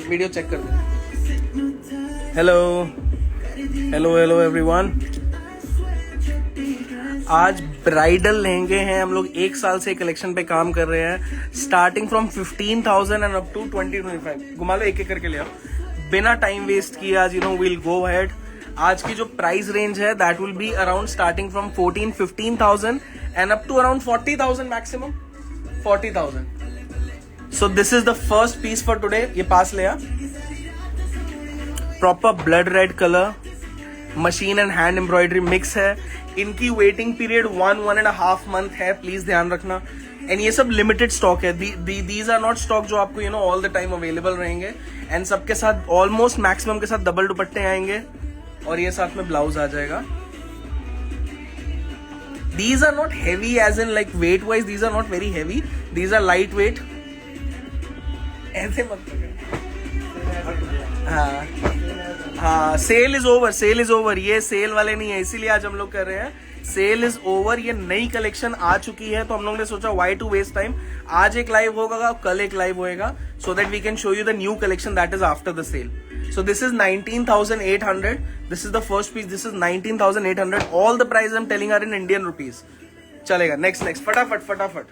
Video check कर दे। Hello hello hello everyone. आज ब्राइडल लहंगे हैं, हम लोग 1 साल से कलेक्शन पे काम कर रहे हैं, starting from 15,000 and up to 20-25। घुमा लो, एक एक करके ले आओ, बिना टाइम वेस्ट किए आज विल गो अहेड। आज की जो प्राइस रेंज है that will be around starting from 15,000 and up to around 40,000 maximum 40,000। So this is the first piece for today. ये पास ले आ, proper blood red colour, machine and hand embroidery mix है। इनकी वेटिंग पीरियड 1.5 मंथ है, please ध्यान रखना। And ये सब लिमिटेड स्टॉक है, दीज आर नॉट स्टॉक जो आपको ऑल द टाइम अवेलेबल रहेंगे। एंड सबके साथ ऑलमोस्ट मैक्सिमम के साथ डबल दुपट्टे आएंगे और ये साथ में ब्लाउज आ जाएगा। These are not heavy as in like weight wise, these are not very heavy, these are light weight. ऐसे मत हाँ, sale is over, sale is over. ये सेल वाले नहीं है, इसीलिए आज हम लोग कर रहे हैं। सेल इज ओवर, ये नई कलेक्शन आ चुकी है, तो हम लोगों ने सोचा व्हाई टू वेस्ट टाइम। आज एक लाइव होगा, कल एक लाइव होएगा, so that we can show you the new collection that is after the sale. So this is 19,800. This is the first piece. This is 19,800. All the price I'm telling are in Indian rupees. चलेगा, next फटाफट।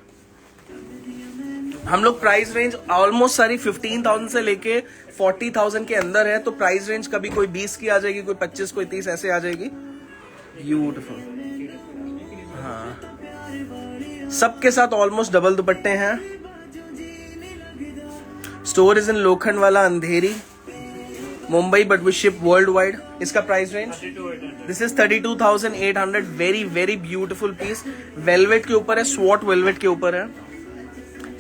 हम लोग price range almost सारी 15,000 से लेके 40,000 के अंदर है। तो प्राइस रेंज कभी कोई 20 की आ जाएगी, कोई 25, कोई 30 ऐसे आ जाएगी। ब्यूटीफुल। हाँ, सबके साथ ऑलमोस्ट डबल दुपट्टे हैं। Store is in Lokhandwala, Andheri, Mumbai, but we ship world wide. इसका price range this is 32,800। Very very beautiful piece, velvet के ऊपर है, स्वॉट वेलवेट के ऊपर है।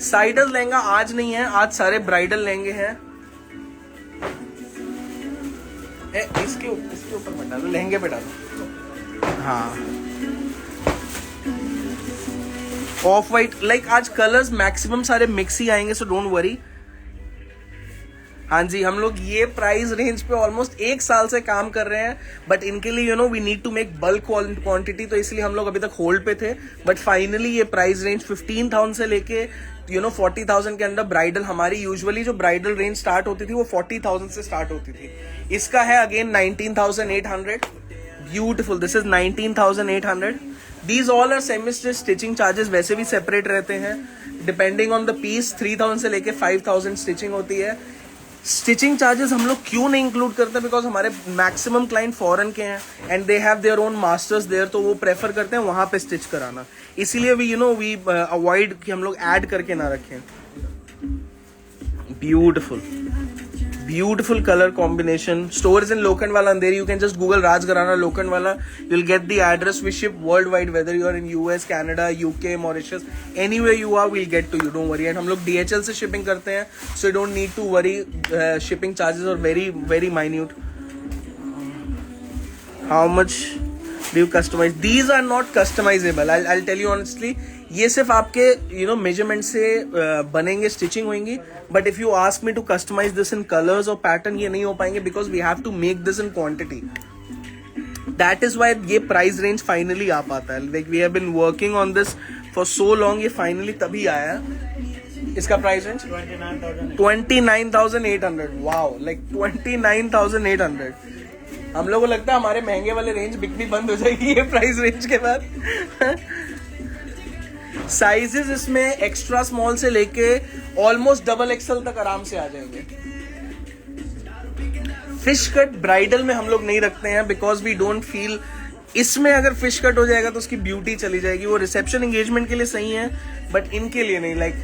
साइडल लहंगा आज नहीं है, आज सारे ब्राइडल लहंगे हैं। इसके ऊपर मत डालो, लहंगे पे डालो। हाँ, ऑफ वाइट, लाइक आज कलर्स मैक्सिमम सारे मिक्स ही आएंगे, सो डोंट वरी। हाँ जी, हम लोग ये प्राइस रेंज पे ऑलमोस्ट 1 साल से काम कर रहे हैं, बट इनके लिए we need to make bulk quantity, तो इसलिए हम लोग अभी तक होल्ड पे थे। बट फाइनली ये प्राइस रेंज 15,000 से लेके 40,000 के अंदर ब्राइडल, हमारी यूजुअली जो ब्राइडल रेंज स्टार्ट होती थी वो 40,000 से स्टार्ट होती थी। इसका है again 19,800। Beautiful, this is 19,800। These all are semi stitching charges वैसे भी सेपरेट रहते हैं, डिपेंडिंग ऑन द पीस। 3,000 से लेके 5,000 स्टिचिंग होती है। स्टिचिंग चार्जेस हम लोग क्यों नहीं इंक्लूड करते, बिकॉज हमारे मैक्सिमम क्लाइंट फॉरेन के हैं and they have their own masters there, तो वो प्रेफर करते हैं वहां पे स्टिच कराना। इसीलिए वी वी अवॉइड कि हम लोग ऐड करके ना रखें। Beautiful beautiful colour combination. Store is in Lokhandwala, Andheri. You can just Google Rajgharana Lokhandwala, you will get the address. We ship world wide, whether you are in US, Canada, UK, Mauritius, anywhere you are we'll get to you, don't worry. And हम लोग DHL से shipping करते हैं, so you don't need to worry. Shipping charges are very very minute. How much do you customize? These are not customizable, I tell you honestly. ये सिर्फ आपके measurement से बनेंगे, स्टिचिंग होंगी। But if you ask me to customize this in colours और pattern, ये नहीं हो पाएंगे, because we have to make this in quantity. That is why ये प्राइस रेंज फाइनली आ पाता है। Like we have been working on this for so long, ये फाइनली तभी आया है। इसका प्राइस रेंज 29,800। Wow, like 29,800। हम लोगों को लगता है हमारे महंगे वाले रेंज बिकनी बंद हो जाएगी ये प्राइस रेंज के बाद। साइजेस इसमें एक्स्ट्रा स्मॉल से लेके ऑलमोस्ट डबल XL तक आराम से आ जाएंगे। फिश कट ब्राइडल में हम लोग नहीं रखते हैं, बिकॉज वी डोंट फील इसमें अगर फिश कट हो जाएगा तो उसकी ब्यूटी चली जाएगी। वो रिसेप्शन एंगेजमेंट के लिए सही है, बट इनके लिए नहीं। Like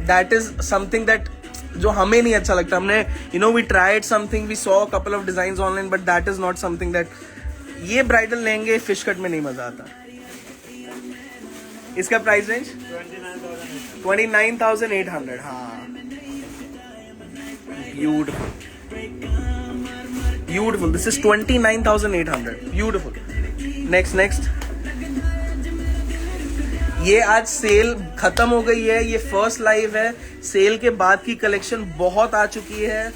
that is something that जो हमें नहीं अच्छा लगता। हमने we tried something, we saw couple of designs online, but that is not something that ये ब्राइडल लेंगे। फिश कट में नहीं मजा आता। इसका प्राइस रेंज 29,800। हाँ, beautiful beautiful. This is 29,800। Beautiful. Next ये आज सेल खत्म हो गई है, ये फर्स्ट लाइव है। सेल के बाद की कलेक्शन बहुत आ चुकी है।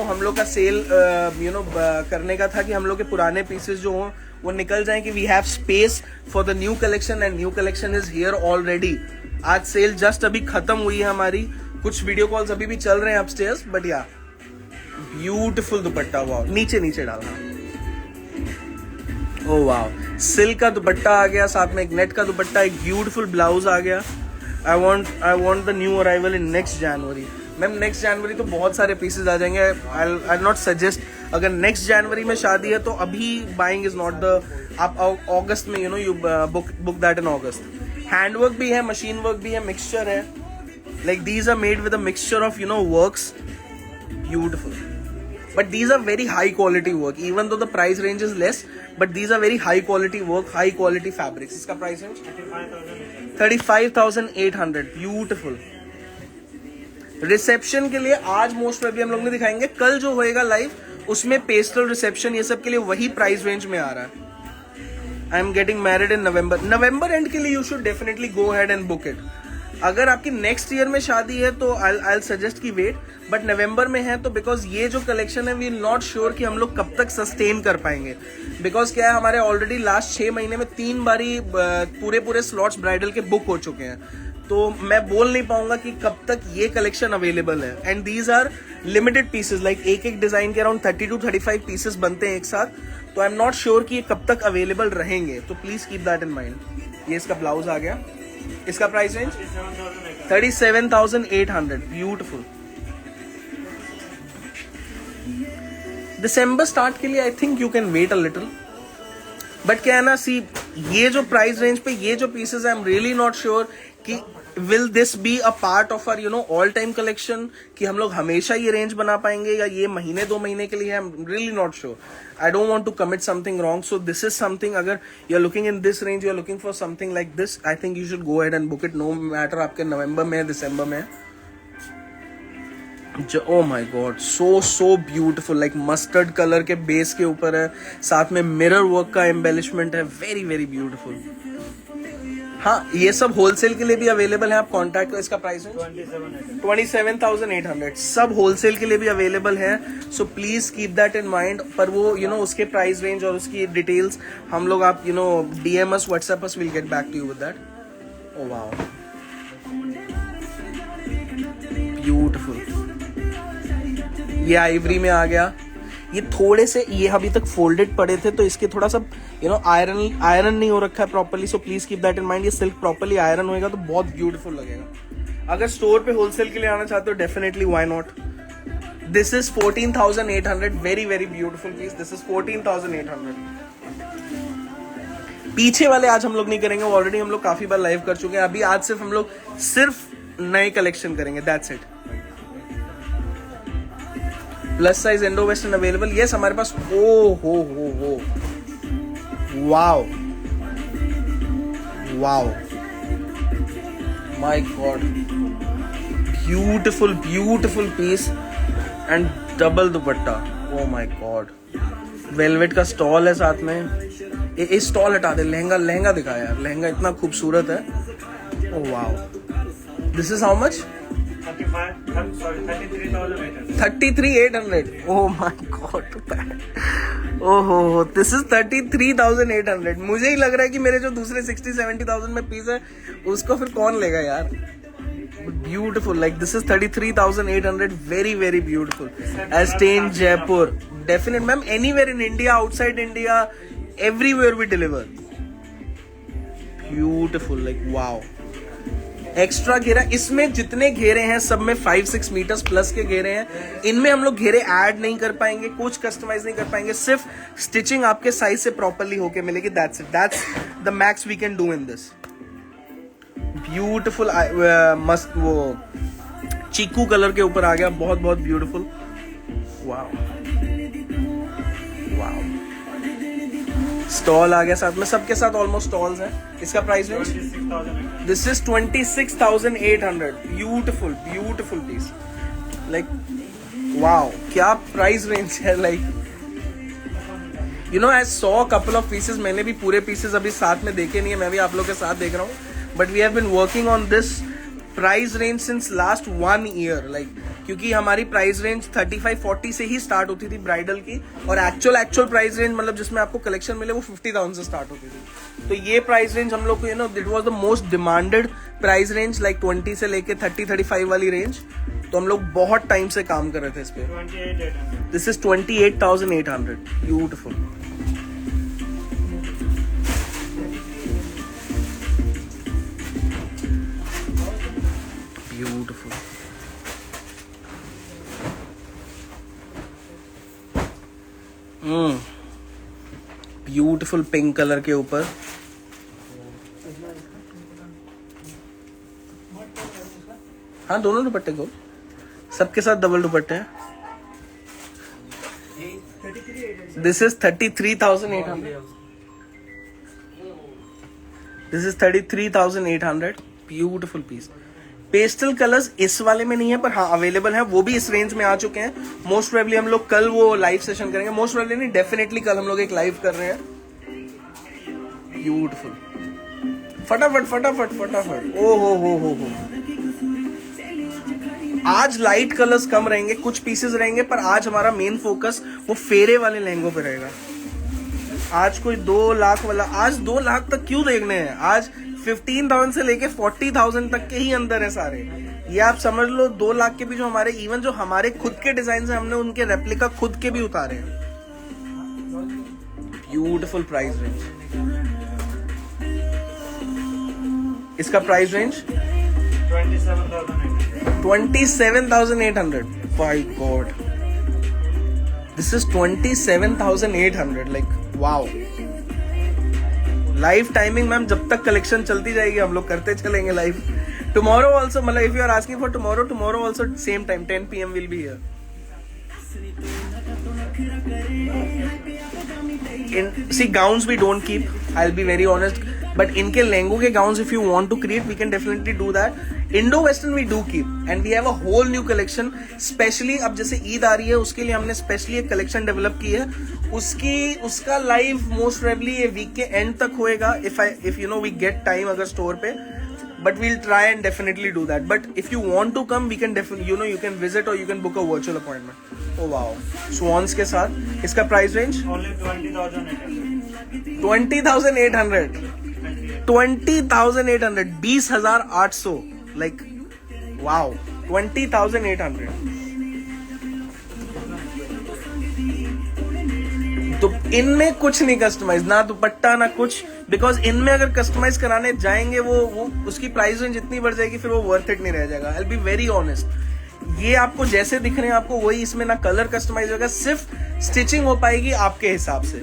हम लोग का सेल करने का था कि हम लोग के पुराने पीसेस जो हों वो निकल जाएं, कि we have space for the new collection, and new collection is here already. आज सेल जस्ट अभी खत्म हुई है हमारी। कुछ वीडियो कॉल्स अभी भी चल रहे हैं अपस्टेयर्स, बट या ब्यूटीफुल दुपट्टा, वाह, नीचे नीचे डालना। ओ वाह, सिल्क का दुपट्टा आ गया, साथ में एक नेट का दुपट्टा, एक ब्यूटीफुल ब्लाउज आ गया। I want the new arrival in next January. Ma'am next जनवरी तो बहुत सारे पीसेज आ जाएंगे। आई नॉट सजेस्ट, अगर नेक्स्ट जनवरी में शादी है तो अभी बाइंग इज नॉट द, आप अगस्त में you book that in August. Handwork भी है, मशीन वर्क भी है, मिक्सचर है, like these are made with a mixture of works, beautiful, but these are very high quality work, even though the price range is less, but these are very high quality work, high quality fabrics. इसका price range 35,800, beautiful। Reception के लिए आज most probably हम लोग ने दिखाएंगे, कल जो होएगा लाइव उसमें पेस्टल रिसेप्शन ये सब के लिए वही प्राइस रेंज में आ रहा है। I am getting married in November and के लिए you should definitely go ahead and book it. अगर आपकी नेक्स्ट ईयर में शादी है तो आई सजेस्ट की वेट, बट नवंबर में है तो बिकॉज ये जो कलेक्शन है वी आर नॉट श्योर कि हम लोग कब तक सस्टेन कर पाएंगे। बिकॉज क्या है, हमारे ऑलरेडी लास्ट 6 महीने में 3 बारी पूरे स्लॉट्स ब्राइडल के बुक हो चुके हैं, तो मैं बोल नहीं पाऊंगा कि कब तक ये कलेक्शन अवेलेबल है। And these are limited pieces, like एक डिजाइन के अराउंड 30 to 35 पीसेस बनते हैं एक साथ, तो आई एम नॉट श्योर कि ये कब तक अवेलेबल रहेंगे, तो please keep that in mind. ये इसका ब्लाउज आ गया, इसका प्राइस रेंज 37,800, ब्यूटीफुल। दिसंबर स्टार्ट के लिए I think you can wait a little, but क्या है ना, सी ये जो प्राइस रेंज पे ये जो pieces I am really not sure कि will this be a part of our all time collection, कि हम लोग हमेशा ये रेंज बना पाएंगे या ये महीने 2 महीने के लिए, I am really not sure. I don't want to commit something wrong, so this is something, अगर you are looking in this range, you are looking for something like this, I think you should go ahead and book it, no matter आपके नवंबर में दिसंबर में। Oh my God, so beautiful, like mustard colour के base के ऊपर है, साथ में मिरर वर्क का एम्बेलिशमेंट है, वेरी वेरी ब्यूटिफुल। हाँ, ये सब होलसेल के लिए भी अवेलेबल है, आप कांटेक्ट करो। इसका प्राइस है 27,800, सब होलसेल के लिए भी अवेलेबल है, so please keep that in mind. पर वो उसके प्राइस रेंज और उसकी डिटेल्स हम लोग, आप DM us, WhatsApp us, we'll get back to you with that. Oh wow, beautiful। ये आइवरी में आ गया, ये थोड़े से ये अभी तक फोल्डेड पड़े थे, तो इसके थोड़ा सा आयरन नहीं हो रखा है properly, so please keep that in mind. ये सिल्क प्रॉपर्ली आयरन होएगा तो बहुत ब्यूटीफुल लगेगा। अगर स्टोर पे होलसेल के लिए आना चाहते हो, definitely why not. This is 14,800, very very beautiful piece, this is 14,800। पीछे वाले आज हम लोग नहीं करेंगे, ऑलरेडी हम लोग काफी बार लाइव कर चुके हैं, अभी आज सिर्फ हम लोग नए कलेक्शन करेंगे, that's it. Plus size Indo western available, yes हमारे पास। ओ हो wow wow, my god, beautiful beautiful piece and double dupatta, oh my god. Velvet का स्टॉल है साथ में, ये स्टॉल हटा दे, लहंगा दिखा यार, लहंगा इतना खूबसूरत है। Oh wow, this is how much? 33,800। Oh my God, ओहो, this is 33,800। मुझे ही लग रहा है कि मेरे जो दूसरे 60-70,000 में पीस है उसको फिर कौन लेगा यार। Beautiful, like this is 33,800, very very beautiful। As stay in Jaipur, definite ma'am, anywhere in India, outside India, everywhere we deliver। Beautiful, like wow। Extra घेरा, इसमें जितने घेरे हैं सब में 5-6 मीटर्स प्लस के घेरे हैं, इनमें हम लोग घेरे ऐड नहीं कर पाएंगे, कुछ कस्टमाइज नहीं कर पाएंगे, सिर्फ स्टिचिंग आपके साइज से प्रॉपर्ली होके मिलेगी, that's it, that's the max we can do in this. Beautiful, मस्त, वो चीकू कलर के ऊपर आ गया, बहुत बहुत ब्यूटीफुल, वाओ वाओ। स्टॉल आ गया साथ में, सबके साथ ऑलमोस्ट स्टॉल्स हैं। इसका price range, this is 26,800, beautiful beautiful piece, like wow, क्या प्राइस रेंज है। Like I saw couple of pieces, मैंने भी पूरे पीसेस अभी साथ में देखे नहीं है, मैं भी आप लोग के साथ देख रहा हूँ, but we have been working on this price range since last 1 year, like क्योंकि हमारी प्राइस रेंज 35-40 से ही स्टार्ट होती थी ब्राइडल की, और एक्चुअल प्राइस रेंज मतलब जिसमें आपको कलेक्शन मिले वो 50,000 से स्टार्ट होती थी। तो ये प्राइस रेंज हम लोग को it was the most demanded price range, like 20 से लेके 30-35 वाली रेंज। तो हम लोग बहुत टाइम से काम कर रहे थे इस पे। 28,800। This is 28,800। Beautiful. Beautiful. Beautiful pink colour के ऊपर। हाँ दोनों दुपट्टे को, सबके साथ डबल दुपट्टे हैं। This is 33,800। This is 33,800। Beautiful piece. Pastel colours इस वाले में नहीं है, पर हाँ अवेलेबल है, वो भी इस रेंज में आ चुके हैं। मोस्ट प्रोबेबली हम लोग कल वो लाइव सेशन करेंगे। मोस्ट प्रोबेबली नहीं, डेफिनेटली कल हम लोग एक लाइव कर रहे हैं। ब्यूटिफुल। फटाफट फटाफट फटाफट। ओ हो। आज लाइट कलर्स कम रहेंगे, कुछ पीसेस रहेंगे, पर आज हमारा मेन फोकस वो फेरे वाले लहंगों पे रहेगा। आज कोई 2 लाख वाला, आज 2 लाख तक क्यों देखने हैं? आज 15,000 से लेके 40,000 तक के ही अंदर है सारे। ये आप समझ लो 2 लाख के भी जो हमारे, इवन जो हमारे खुद के डिजाइन है, हमने उनके रेप्लिका खुद के भी उतारे हैं। Beautiful price range. इसका price range 27,800। By God, this is 27,800। Like wow. Live timing ma'am, जब तक कलेक्शन चलती जाएगी हम लोग करते चलेंगे लाइव। टुमारो ऑल्सो, मतलब if you are asking for tomorrow also same time 10 PM will be here. See gowns we don't keep, I'll be very honest, but इनके लहंगों के gowns if you want to create we can definitely do that. Indo Western we do keep and we have a whole new collection, specially अब जैसे ईद आ रही है उसके लिए हमने specially एक कलेक्शन डेवलप की है। उसका लाइव मोस्ट प्रोबेबली ये वीक के एंड तक होएगा if you know we get time अगर स्टोर पे, but we'll try and definitely do that. But if you want to come we can definitely, you know, you can visit or you can book a virtual appointment. Oh wow, swans के साथ। इसका price range Only 20,800। 20,800। 20,800। 20,800। Like wow, 20,800। तो इनमें कुछ नहीं customise, ना दुपट्टा ना कुछ, बिकॉज इनमें अगर कस्टमाइज कराने जाएंगे वो उसकी प्राइस रेंज इतनी बढ़ जाएगी, फिर वो वर्थ इट नहीं रह जाएगा। I will be very honest. ये आपको जैसे दिख रहे हैं आपको वही, इसमें ना कलर कस्टमाइज होगा, सिर्फ स्टिचिंग हो पाएगी आपके हिसाब से।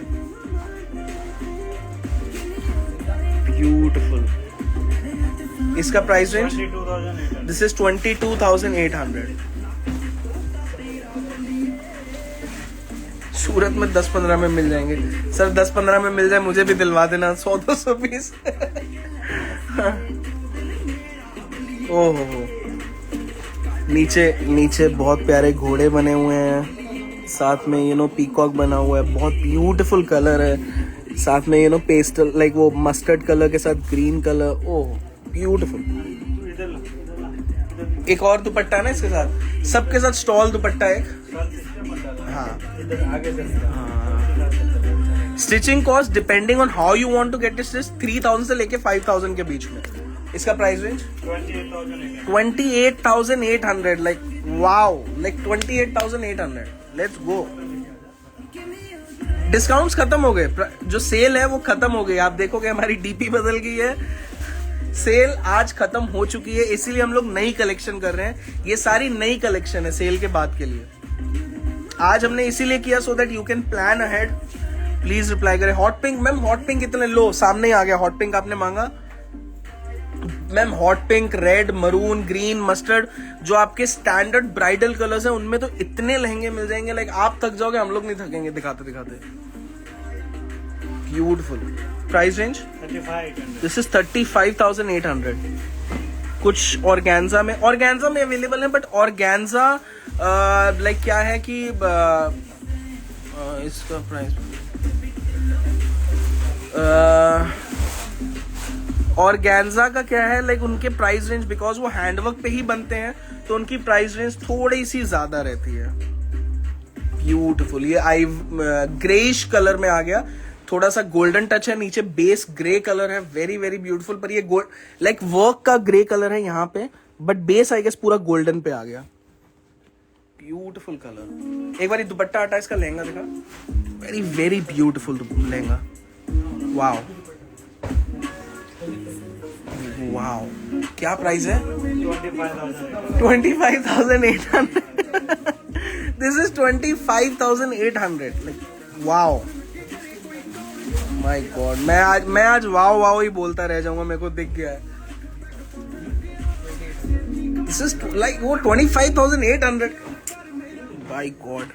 ब्यूटिफुल। इसका प्राइस रेंज 22,800। This is 22,800। सूरत में 10-15 में मिल जाएंगे सर। 10-15 में मिल जाए मुझे भी दिलवा देना 100-200 पीस। ओहो, नीचे बहुत प्यारे घोड़े बने हुए हैं, साथ में यू नो पीकॉक बना हुआ है, बहुत ब्यूटीफुल कलर है, साथ में यू नो पेस्टल लाइक वो मस्टर्ड कलर के साथ ग्रीन कलर। Oh beautiful. एक और दुपट्टा है ना इसके साथ, सबके साथ स्टॉल दुपट्टा है। हाँ, stitching cost depending on how you want to get it 3,000 से लेके 5,000 के बीच में। इसका price range 28,800। Like wow, like 28,800। Let's go. Discounts खत्म हो गए, जो सेल है वो खत्म हो गई। आप देखोगे हमारी डीपी बदल गई है, सेल आज खत्म हो चुकी है, इसीलिए हम लोग नई कलेक्शन कर रहे हैं। ये सारी नई कलेक्शन है सेल के बाद के लिए। आज हमने इसीलिए किया so that you can plan ahead. Please reply करें। Hot pink ma'am, hot pink कितने लो, सामने ही आ गया हॉट पिंक आपने मांगा ma'am. Hot pink, red, maroon, green, mustard, जो आपके स्टैंडर्ड ब्राइडल कलर्स हैं, उनमें तो इतने लहंगे मिल जाएंगे, लाइक आप थक जाओगे, हम लोग नहीं थकेंगे दिखाते दिखाते। Beautiful. Price range 35,800। This is 35,800। कुछ ऑर्गेन्जा में अवेलेबल है, बट ऑर्गेन्जा लाइक क्या है कि इसका प्राइस ऑर्गेन्जा का क्या है, लाइक उनके प्राइस रेंज बिकॉज वो हैंडवर्क पे ही बनते हैं तो उनकी प्राइस रेंज थोड़ी सी ज्यादा रहती है। ब्यूटीफुल। ये आई ग्रेइश कलर में आ गया, थोड़ा सा गोल्डन टच है, नीचे बेस ग्रे कलर है, वेरी वेरी ब्यूटीफुल। पर ये गोल्ड लाइक वर्क का ग्रे कलर है यहाँ पे, बट बेस आई गेस पूरा गोल्डन पे आ गया। Beautiful colour. एक बार दुपट्टा हटा, इसका लहंगा दिखा। Very very beautiful lehenga. Wow wow, क्या प्राइस है? 25,800। This is 25,800। Wow my God, मैं आज वाओ वाओ ही बोलता रह जाऊंगा, मेरे को दिख गया है। दिस इज लाइक वो 25,800। बाय गॉड,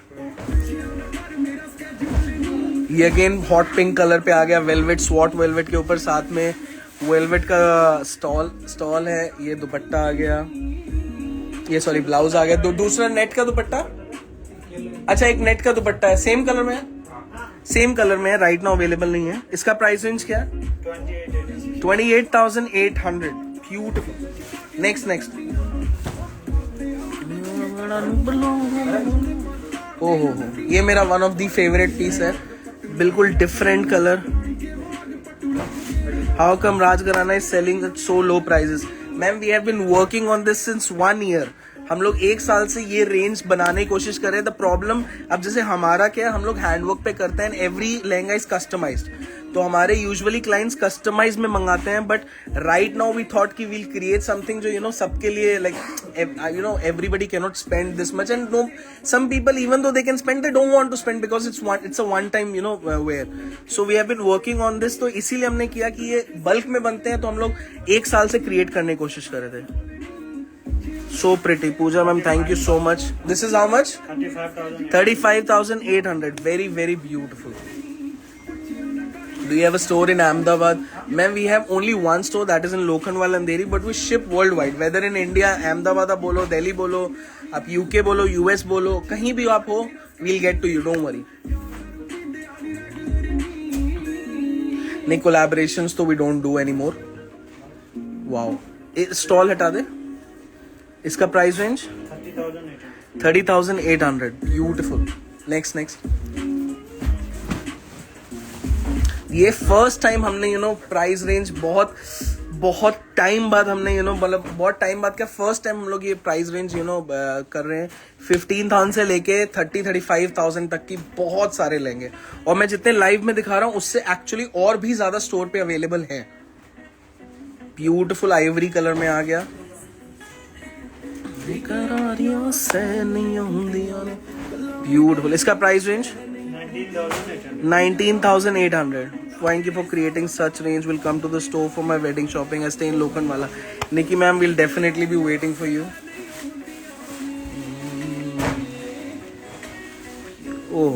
ये अगेन हॉट पिंक कलर पे आ गया, वेलवेट, स्वॉट वेलवेट के ऊपर, साथ में वेलवेट का स्टॉल है। ये दुपट्टा आ गया, ये सॉरी ब्लाउज आ गया। दूसरा नेट का दुपट्टा, अच्छा एक नेट का दुपट्टा है, सेम कलर में है, सेम कलर में है, राइट नाउ अवेलेबल नहीं है। इसका प्राइस रेंज क्या है? 28,800। ब्यूटीफुल। नेक्स्ट ओहो, ये मेरा one of the favourite piece है, बिल्कुल different colour. How come Rajgharana is selling at so low prices? Ma'am we have been working on this since 1 year. हम लोग 1 साल से ये रेंज बनाने की कोशिश कर रहे हैं। द प्रॉब्लम, अब जैसे हमारा क्या है, हम लोग हैंडवर्क पे करते हैं, एवरी लहंगा इज कस्टमाइज्ड, तो हमारे यूजुअली क्लाइंट्स कस्टमाइज में मंगाते हैं। But right now we thought कि वील क्रिएट समथिंग जो सबके लिए, like everybody can not spend this much, and no some people even though they can spend, they don't want to spend because it's a one time wear. So we have been working on this. तो इसीलिए हमने किया कि ये bulk में बनते हैं, तो हम लोग 1 साल से क्रिएट करने की कोशिश कर रहे थे। So pretty, Pooja ma'am, thank you so much. This is how much? 35,800. Very very beautiful. Do you have a store in Ahmedabad? Ma'am, we have only one store, that is in Lokhandwala Andheri, but we ship worldwide. Whether in India, Ahmedabad आप बोलो, Delhi बोलो, आप UK बोलो, US बोलो, कहीं भी आप हो, we'll get to you. Don't worry. नहीं, collaborations तो we don't do anymore. Wow. Stall हटा दे। इसका प्राइस रेंज 30,800। ब्यूटिफुल। नेक्स्ट ये फर्स्ट टाइम हमने प्राइस रेंज बहुत टाइम बाद हमने मतलब बहुत टाइम बाद क्या, फर्स्ट टाइम हम लोग ये प्राइस रेंज कर रहे हैं। 15,000 से लेके 30-35,000 तक की बहुत सारे लेंगे, और मैं जितने लाइव में दिखा रहा हूँ उससे एक्चुअली और भी ज्यादा स्टोर पे अवेलेबल है। ब्यूटिफुल आइवरी कलर में आ गया। ब्यूटिफुल। इसका price range 19,800। Thank you for creating such range. Will come to the store for my wedding shopping. I stay in Lokhandwala. Nikki ma'am will definitely be waiting for you. Oh,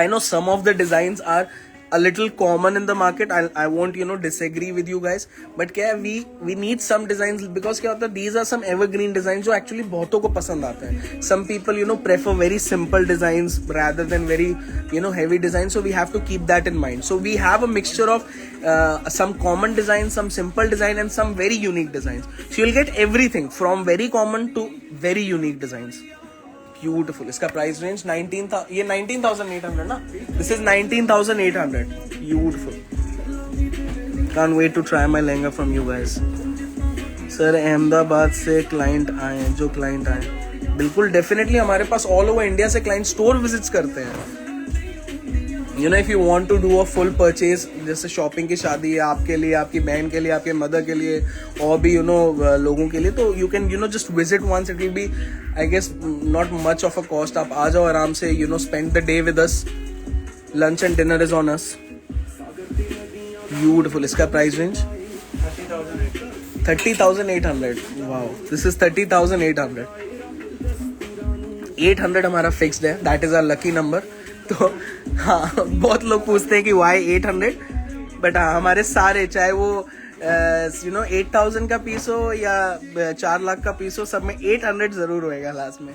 I know some of the designs are a little common in the market. I won't disagree with you guys, but क्या we need some designs, because क्या होता है, these are some evergreen designs जो actually बहुतों को पसंद आते हैं. Some people prefer very simple designs rather than very heavy designs, so we have to keep that in mind. So we have a mixture of some common designs, some simple design, and some very unique designs. So you'll get everything from very common to very unique designs. Beautiful. इसका price range 19,800 ना, this is 19,800। Beautiful. Can't wait to try my lehenga from you guys. Sir Ahmedabad से client आए, जो client आए, बिल्कुल definitely हमारे पास all over India से क्लाइंट स्टोर विजिट्स करते हैं। If you want to do a full purchase, जैसे शॉपिंग की शादी है आपके लिए, आपकी बहन के लिए, आपके मदर के लिए, और भी लोगों के लिए, तो you can just visit once. It will be I guess not much of a cost. आप आ जाओ आराम से, spend the day with us, lunch and dinner is on us. Beautiful. इसका price range 30,800। Wow, this is 30,800। 800 हमारा fixed है, that is our lucky number. तो हाँ, बहुत लोग पूछते हैं कि वाई 800, बट हाँ, हमारे सारे, चाहे वो 8,000 का पीस हो या 4 लाख का पीस हो, सब में 800 जरूर होएगा लास्ट में।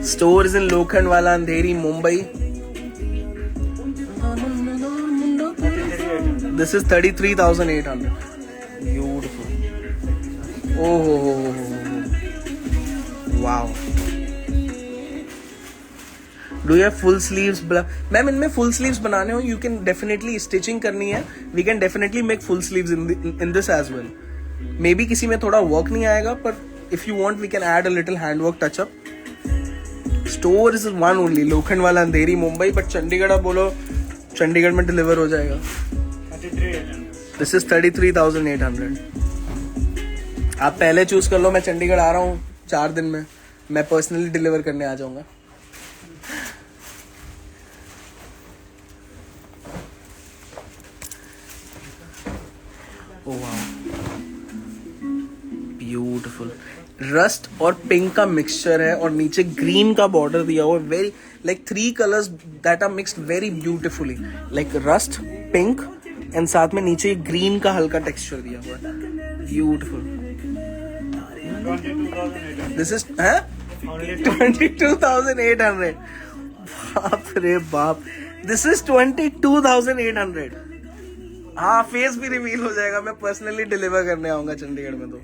Stores in Lokhandwala, Andheri, Mumbai. This is 33,800। Beautiful. ओहो, wow. Do you have full sleeves? Ma'am, इनमें फुल स्लीव्स बनाने हो, यू कैन डेफिनेटली, स्टिचिंग करनी है, we can definitely make full sleeves in this as well. Maybe किसी में थोड़ा वर्क नहीं आएगा, पर if you want we can add a little hand work touch up. Store is one only, Lokhandwala Andheri Mumbai, but Chandigarh आप बोलो चंडीगढ़ में डिलीवर हो जाएगा. 33,800. This is 33,800. आप पहले चूज कर लो, मैं चंडीगढ़ आ रहा हूँ 4 दिन में, मैं पर्सनली डिलीवर करने आ जाऊंगा. ओह वाह, ब्यूटीफुल. रस्ट और पिंक का मिक्सचर है और नीचे ग्रीन का बॉर्डर दिया हुआ है. Very like 3 colours that are mixed very beautifully, like rust, pink and साथ में नीचे ग्रीन का हल्का टेक्सचर दिया हुआ है. ब्यूटीफुल. 22,800. दिस इज है Only 22,800. बाप रे बाप. This is 22,800. हाँ, फेस भी रिवील हो जाएगा. मैं पर्सनली डिलीवर करने आऊंगा चंडीगढ़ में. तो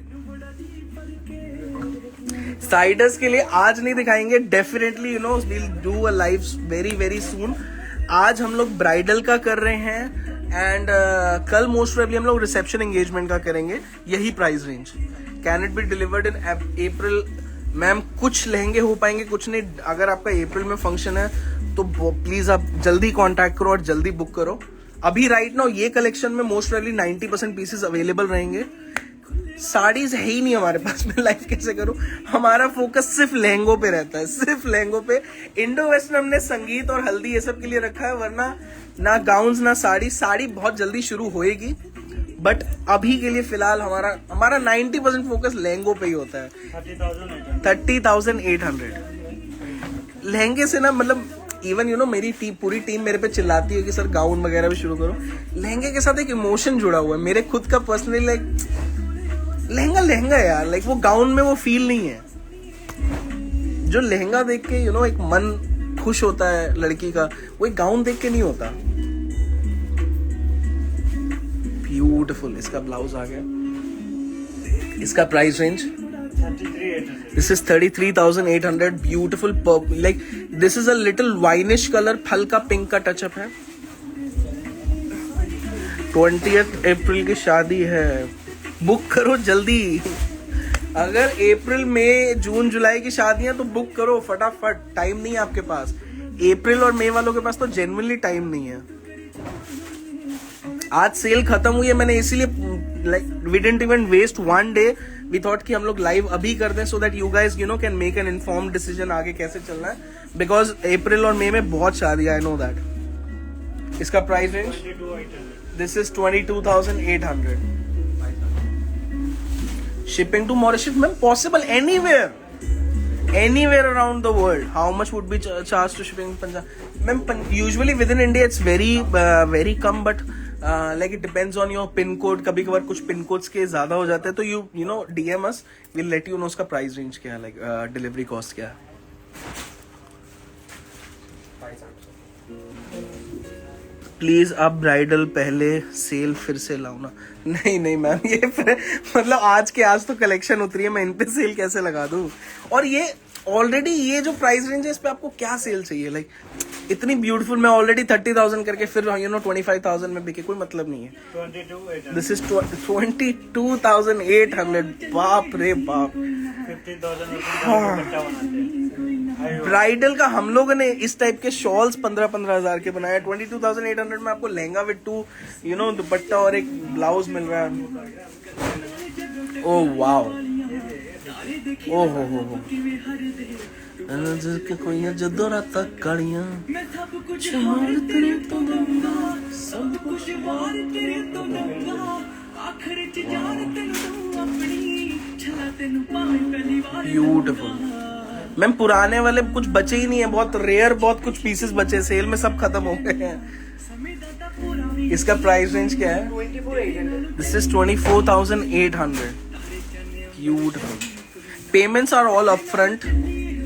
साइडर्स के लिए आज नहीं दिखाएंगे, definitely you know we'll do a live very very soon. आज हम लोग ब्राइडल का कर रहे हैं एंड कल मोस्ट प्रोबेबली हम लोग रिसेप्शन एंगेजमेंट का करेंगे. यही price range. Can it be delivered in April? Ma'am कुछ लहंगे हो पाएंगे, कुछ नहीं. अगर आपका अप्रैल में फंक्शन है तो प्लीज आप जल्दी कांटेक्ट करो और जल्दी बुक करो. अभी राइट नाउ ये कलेक्शन में मोस्ट प्रोबेबली 90% पीसेस अवेलेबल रहेंगे. साड़ीज है ही नहीं हमारे पास. मैं लाइव कैसे करूं? हमारा फोकस सिर्फ लहंगों पे रहता है, सिर्फ लहंगों पे. इंडो वेस्टर्न हमने संगीत और हल्दी ये सब के लिए रखा है, वरना ना गाउन्स ना साड़ी. साड़ी बहुत जल्दी शुरू होएगी, बट अभी के लिए फिलहाल हमारा 90% फोकस लहंगों पे ही होता है. 30,800. 30,800. लहंगे से ना मतलब इवन यू नो मेरी पूरी टीम मेरे पे चिल्लाती है कि सर गाउन वगैरह भी शुरू करो. लहंगे के साथ एक इमोशन जुड़ा हुआ है मेरे खुद का पर्सनली. लाइक लहंगा यार, लाइक वो गाउन में वो फील नहीं है. जो लहंगा देख के यू नो एक मन खुश होता है लड़की का, वो एक गाउन देख के नहीं होता. ब्यूटीफुल. इसका ब्लाउज आ गया. इसका price range 33,800. This is 33,800. Beautiful purple, like this is a little winish colour, हल्का पिंक का टचअप है. 20th अप्रैल की शादी है, बुक करो जल्दी. अगर अप्रैल मई जून जुलाई की शादियां तो बुक करो फटाफट. टाइम नहीं है आपके पास. अप्रैल और मई वालों के पास तो जेन्युइनली टाइम नहीं है. आज सेल खत्म हुई है, मैंने इसीलिए like we didn't even waste one day. We thought कि हम लोग लाइव अभी कर दें so that you guys you know can make an informed decision आगे कैसे चलना है, बिकॉज अप्रैल और मई में बहुत शादी. I know that. इसका price range 22,800. This is 22,800. Shipping to Mauritius, ma'am, possible anywhere around the world. How much would be charged to shipping in Punjab? Ma'am, usually within India it's very come, but like it depends on your pin code. कभी कभार कुछ pin codes के ज्यादा हो जाते हैं, तो you know DM us, we'll let you know उसका प्राइस रेंज क्या है, like डिलीवरी कॉस्ट क्या है. प्लीज आप ब्राइडल पहले सेल फिर से लाओ ना. नहीं मैम, ये मतलब आज तो कलेक्शन उतरी है, मैं इन पे सेल कैसे लगा दूं. और ये ऑलरेडी ये जो प्राइस रेंज है इस पे आपको क्या सेल चाहिए. लाइक इतनी ब्यूटीफुल, मैं ऑलरेडी 30,000 करके फिर यू नो 25,000 में बिके, कोई मतलब नहीं है. 22,800. This is 22,800. बाप रे बाप. 50,000 दुपट्टा बनाते हैं. ब्राइडल का हम लोगों ने इस टाइप के शॉल्स 15,000 के बनाए. 22,800 में आपको लहंगा विद 2 यू नो दुपट्टा और एक ब्लाउज मिल रहा है. Oh wow. ओ हो. कोई जदों रात कालियां छाड़ तेरे तो दूंगा, सब कुछ वार तेरे तो दूंगा, आखिर च जान तेनु दूं अपनी, छला तेनु पावे पहली बार. ब्यूटीफुल. मैम पुराने वाले कुछ बचे ही नहीं है, बहुत रेयर, बहुत कुछ पीसेस बचे, सेल में सब खत्म हो गए हैं. इसका प्राइस रेंज क्या है? 24,800. This is 24,800. Beautiful. Payments are all upfront.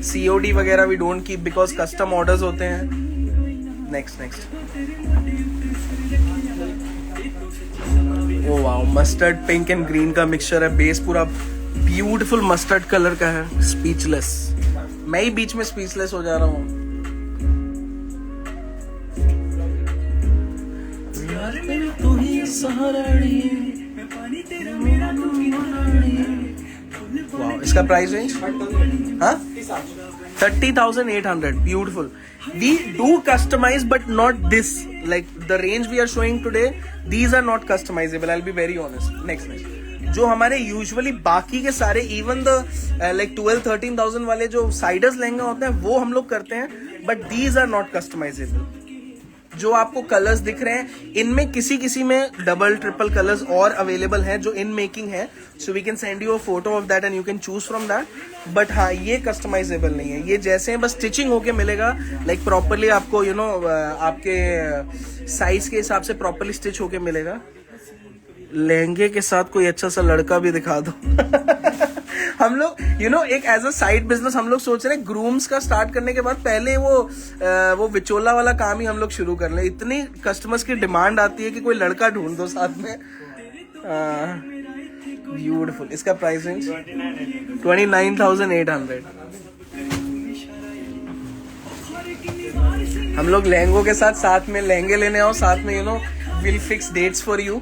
COD वगैरह we don't keep because custom orders होते हैं. Next oh wow, mustard pink and green का मिक्सचर है. बेस पूरा ब्यूटीफुल मस्टर्ड कलर का है. स्पीचलेस. मैं ही बीच में स्पीचलेस हो जा रहा हूँ. वाओ, इसका प्राइस रेंज हाँ 30,800. Beautiful. We do customize but not this. Like the range we are showing today, these are not customizable. I'll be very honest. Next. जो हमारे यूजुअली बाकी के सारे इवन द लाइक 12-13,000 वाले जो साइडर्स लहंगा होते हैं वो हम लोग करते हैं, but these are not customizable. जो आपको कलर्स दिख रहे हैं इनमें किसी में डबल ट्रिपल कलर्स और अवेलेबल हैं जो इन मेकिंग है. So we can send you a photo of that and you can choose from that. But हाँ, ये कस्टमाइजेबल नहीं है. ये जैसे हैं बस स्टिचिंग होके मिलेगा, लाइक प्रॉपरली आपको यू नो आपके साइज के हिसाब से प्रॉपरली स्टिच होके मिलेगा. लहंगे के साथ कोई अच्छा सा लड़का भी दिखा दो. हम लोग यू नो एक एज अ साइड बिजनेस हम लोग सोच रहे हैं ग्रूम्स का स्टार्ट करने के बाद पहले वो विचोला वाला काम ही हम लोग शुरू कर लें. इतनी कस्टमर्स की डिमांड आती है कि कोई लड़का ढूंढ दो साथ में. ब्यूटीफुल. इसका प्राइस रेंज 29,800. हम लोग लहंगों के साथ में लहंगे लेने आओ साथ में, you know will fix dates for you.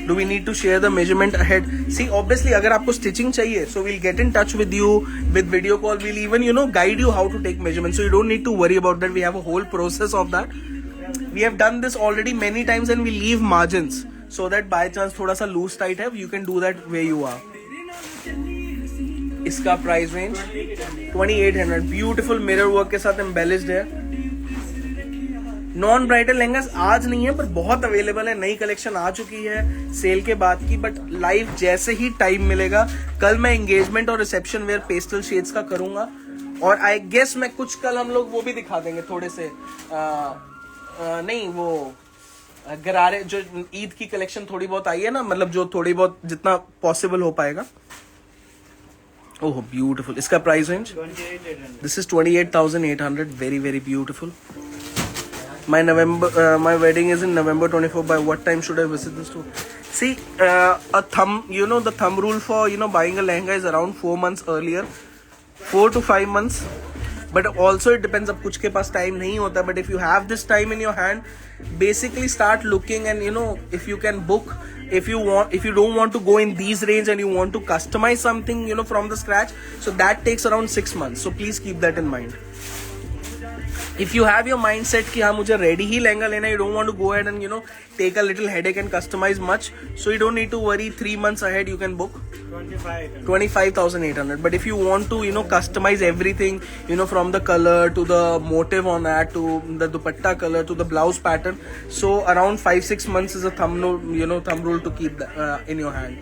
Do we need to share the measurement ahead? See, obviously, अगर आपको stitching चाहिए, so we'll get in touch with you with video call. We'll even, you know, guide you how to take measurements. So you don't need to worry about that. We have a whole process of that. We have done this already many times, and we leave margins so that by chance थोड़ा सा loose tight है, you can do that where you are. इसका price range 2,800. Beautiful mirror work के साथ embellished है. Non bridal lehengas आज नहीं है पर बहुत अवेलेबल है. नई कलेक्शन आ चुकी है सेल के बाद की, बट लाइव जैसे ही टाइम मिलेगा. कल मैं एंगेजमेंट और रिसेप्शन वेयर पेस्टल शेड्स का करूंगा, और आई गेस मैं कुछ कल हम लोग वो भी दिखा देंगे थोड़े से नहीं वो गरारे जो ईद की कलेक्शन थोड़ी बहुत आई है ना, मतलब जो थोड़ी बहुत जितना पॉसिबल हो पाएगा. Oh beautiful. इसका price range 28,800. This is 28,800. Very very ब्यूटीफुल. My wedding is in November 24. By what time should I visit the store? See, a thumb, you know, the thumb rule for, you know, buying a lehenga is around 4 months earlier, 4 to 5 months. But also it depends. अब कुछ के पास time नहीं होता. But if you have this time in your hand, basically start looking, and you know, if you can book, if you don't want to go in these range and you want to customize something, you know, from the scratch, so that takes around 6 months. So please keep that in mind. If you have your mindset कि हाँ मुझे ready ही लहंगा लेना, you don't want to go ahead and, you know, take a little headache and customize much, so you don't need to worry. 3 months ahead you can book 25,800. But if you want to, you know, customize everything, you know, from the color to the motive on that to the dupatta color to the blouse pattern, so around 5-6 months is a thumb rule to keep that, in your hand.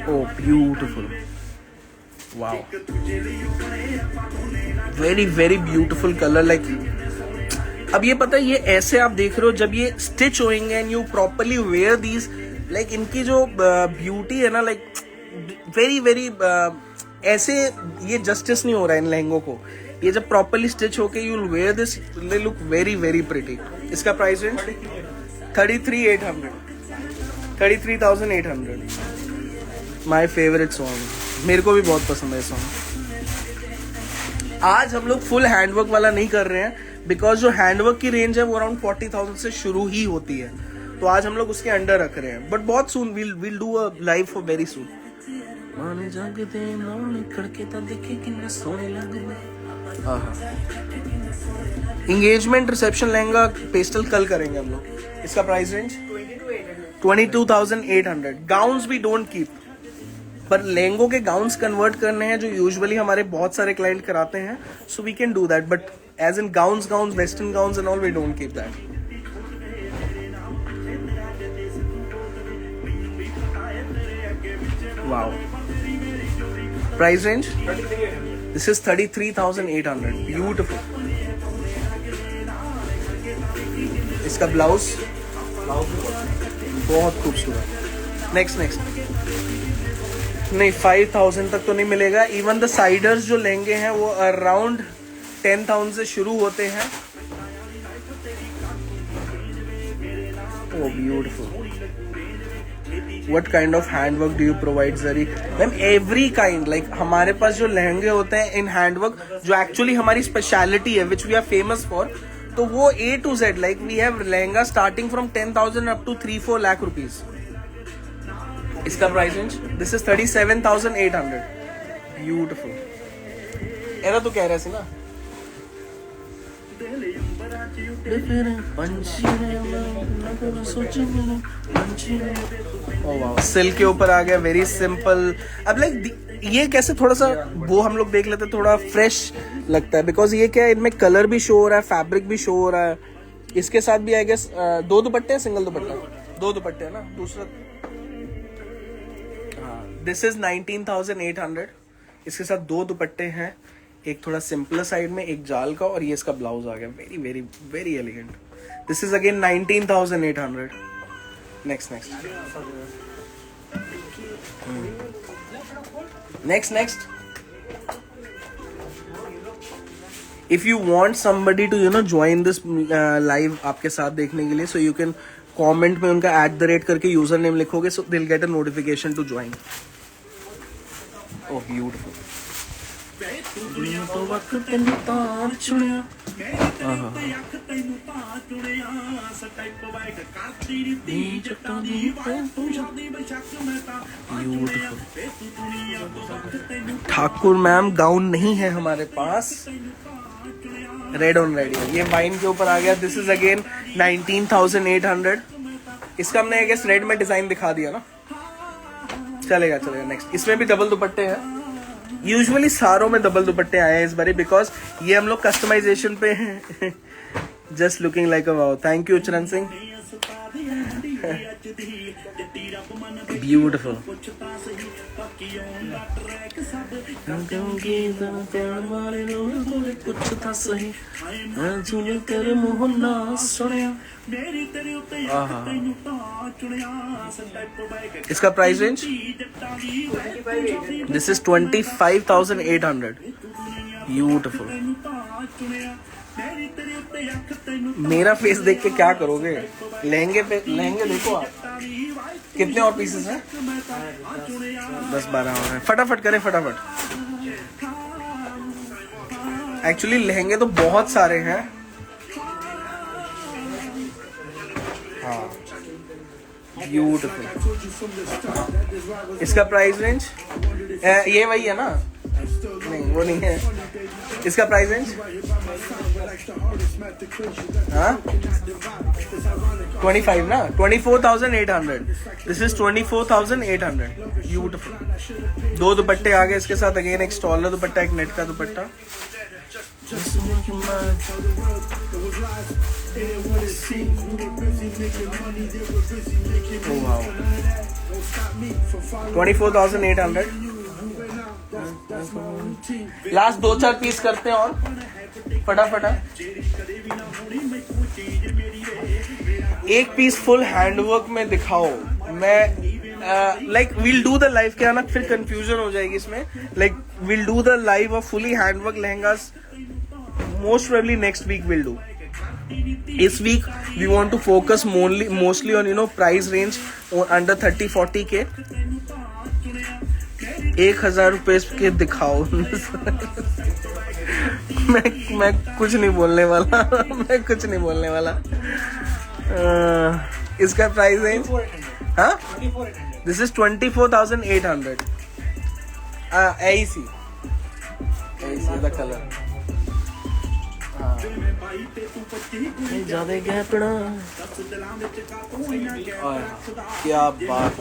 Oh, beautiful. Wow, very very beautiful color. Like अब ये पता है, ये ऐसे आप देख रहे हो जब ये स्टिच होंगे and you properly wear these, like इनकी जो ब्यूटी है ना, लाइक वेरी वेरी ऐसे ये जस्टिस नहीं हो रहा है इन लहंगों को. ये जब प्रॉपरली स्टिच होके you will wear this, they look very very pretty. इसका price range 33,800. My favourite song. मेरे को भी बहुत पसंद है सॉन्ग. आज हम लोग फुल हैंडवर्क वाला नहीं कर रहे हैं, बिकॉज जो हैंडवर्क की रेंज है वो अराउंड 40,000 से शुरू ही होती है. तो आज हम लोग उसके अंडर रख रहे हैं, बट बहुत सून we'll do a live for very soon. Engagement reception lehenga pastel कल करेंगे हम लोग. इसका प्राइस रेंज 22,800. गाउन्स भी डोंट कीप, पर लहंगों के गाउन्स कन्वर्ट करने हैं जो यूजुअली हमारे बहुत सारे क्लाइंट कराते हैं, so we can do that. But as in gowns western gowns and all, we don't keep that. Wow. Price range this is 33,800. Beautiful. इसका ब्लाउज बहुत खूबसूरत. नेक्स्ट नहीं, 5,000 तक तो नहीं मिलेगा. इवन द साइडर्स जो लहंगे हैं वो अराउंड 10,000 से शुरू होते हैं. Oh beautiful. What kind of handwork do you provide, Zari? Ma'am every kind. Like हमारे पास जो लहंगे होते हैं इन हैंडवर्क, जो एक्चुअली हमारी स्पेशलिटी है, which we are famous for, तो वो A to Z, like we have lehenga starting from 10,000 up to 3-4 lakh rupees. इसका price range, this is 37,800. Beautiful. ऐसा तो कह रहे थे ना. Oh wow, सिल्क के ऊपर आ गया, वेरी सिंपल. अब लाइक ये कैसे थोड़ा सा वो हम लोग देख लेते, थोड़ा फ्रेश लगता है, बिकॉज ये क्या है, इनमें कलर भी शो हो रहा है, फैब्रिक भी शो हो रहा है. इसके साथ भी आई गेस 2 दुपट्टे हैं, सिंगल दुपट्टा, 2 दुपट्टे है ना. दूसरा दिस इज 19,800. इसके साथ 2 दुपट्टे हैं, एक थोड़ा सिंपलर साइड में, एक जाल का, और ये इसका ब्लाउज आ गया. Very very very elegant. This is again 19,800. Next if you want somebody to join this live आपके साथ देखने के लिए, so you can comment में उनका @ करके यूजर नेम लिखोगे, so they'll get a notification to join. Oh beautiful. Thakur ma'am gown नहीं है हमारे पास. रेड ऑन रेड, ये वाइन के ऊपर आ गया. This is again 19,800. इसका हमने आई गेस रेड में डिजाइन दिखा दिया ना. चलेगा. नेक्स्ट, इसमें भी डबल दुपट्टे हैं. यूजुअली सारों में डबल दुपट्टे आए हैं इस बारी, बिकॉज ये हम लोग कस्टमाइजेशन पे हैं. Just looking like a wow. Thank you चरण सिंह. ब्यूटिफुल. इसका price range, this is 25,800. Beautiful. मेरा फेस देख के क्या करोगे? लहंगे देखो आप. कितने और पीसेस हैं? 10-12 और हैं. फटाफट करें, फटाफट. एक्चुअली लहंगे तो बहुत सारे हैं. हाँ, ब्यूटिफुल. इसका प्राइस रेंज, ये वही है ना? नहीं, वो नहीं है. इसका प्राइस रेंज 25 ना, 24,800. This is 24,800. ब्यूटिफुल. 2 दुपट्टे आ गए इसके साथ. अगेन एक स्टॉलर दुपट्टा, एक नेट का dupatta. Oh wow. 24,800. Last 2-4 piece करते हैं और फटाफट. एक पीस फुल हैंडवर्क में दिखाओ. मैं like will do the live, क्या ना फिर कंफ्यूजन हो जाएगी इसमें. Like will do the live of fully handwork lehengas most probably next week will do. इस week we want to focus mostly on price range under 30-40 के. 1,000 रुपए के दिखाओ. मैं कुछ नहीं बोलने वाला. इसका प्राइस रेंज, हाँ, दिस इज 24,800. ऐसी द कलर. ज्यादा गैपना. क्या बात.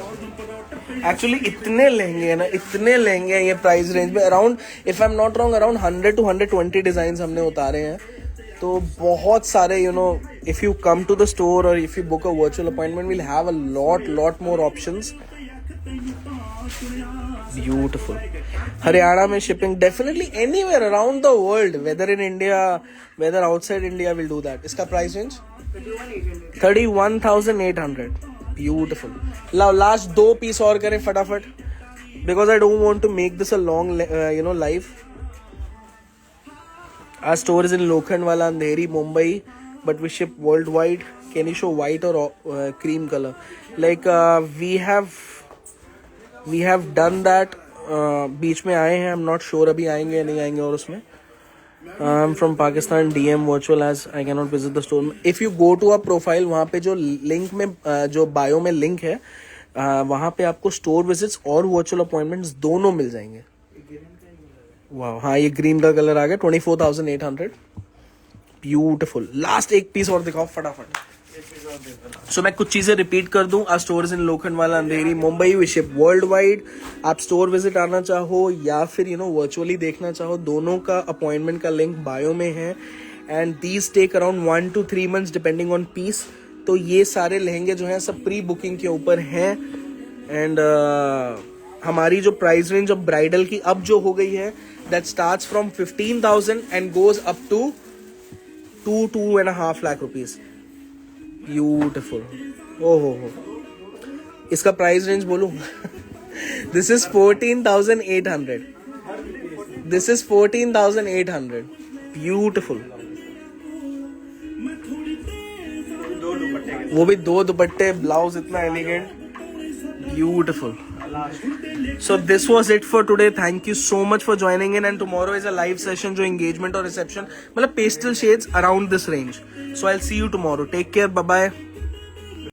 एक्चुअली इतने लहंगे हैं ना, इतने लहंगे हैं ये प्राइस रेंज में. Around, if I am not wrong, around 100 to 120 design हमने उतारे हैं. तो बहुत सारे if you come to the store और if you book a virtual appointment, will have a lot more options. Beautiful. Haryana में shipping definitely anywhere around the world, whether in India, whether outside India, will do that. इसका price range 31,800. Beautiful. Last 2 piece और करें फटाफट, because I don't want to make this a long live. Our store is in Lokhandwala, Andheri, Mumbai, but we ship worldwide. Can you show white or cream color? Like we have done that. बीच में आए हैं, I'm not sure अभी आएंगे या नहीं आएंगे. और उसमें I'm from Pakistan. DM virtual as I cannot visit the store. If you go to our profile, वहाँ पे जो लिंक में जो बायो में लिंक है वहाँ पे आपको स्टोर विजिट्स और वर्चुअल अपॉइंटमेंट्स दोनों मिल जाएंगे. वाह, हाँ ये ग्रीन का कलर आ गया. 24,800. ब्यूटिफुल. लास्ट एक पीस और दिखाओ फटाफट. सो मैं कुछ चीजें रिपीट कर दूं. Our stores in Lokhandwala, Andheri, Mumbai. We ship world wide. आप स्टोर विजिट आना चाहो या फिर वर्चुअली देखना चाहो, दोनों का अपॉइंटमेंट का लिंक बायो में है. And these take around 1 to 3 months depending on piece. तो ये सारे लहंगे जो हैं सब प्री बुकिंग के ऊपर हैं. एंड हमारी जो प्राइस रेंज ऑफ ब्राइडल की अब जो हो गई है, that starts from 15,000 and goes up to 2.5 lakh rupees. Beautiful. ओहो हो. इसका प्राइस रेंज बोलूं? This is 14,800. This is 14,800. Beautiful. वो भी 2 दुपट्टे, ब्लाउज इतना elegant. Beautiful. So this was it for today. Thank you so much for joining in, and tomorrow is a live session जो engagement और reception मतलब pastel shades around this range. So I'll see you tomorrow. Take care. Bye bye.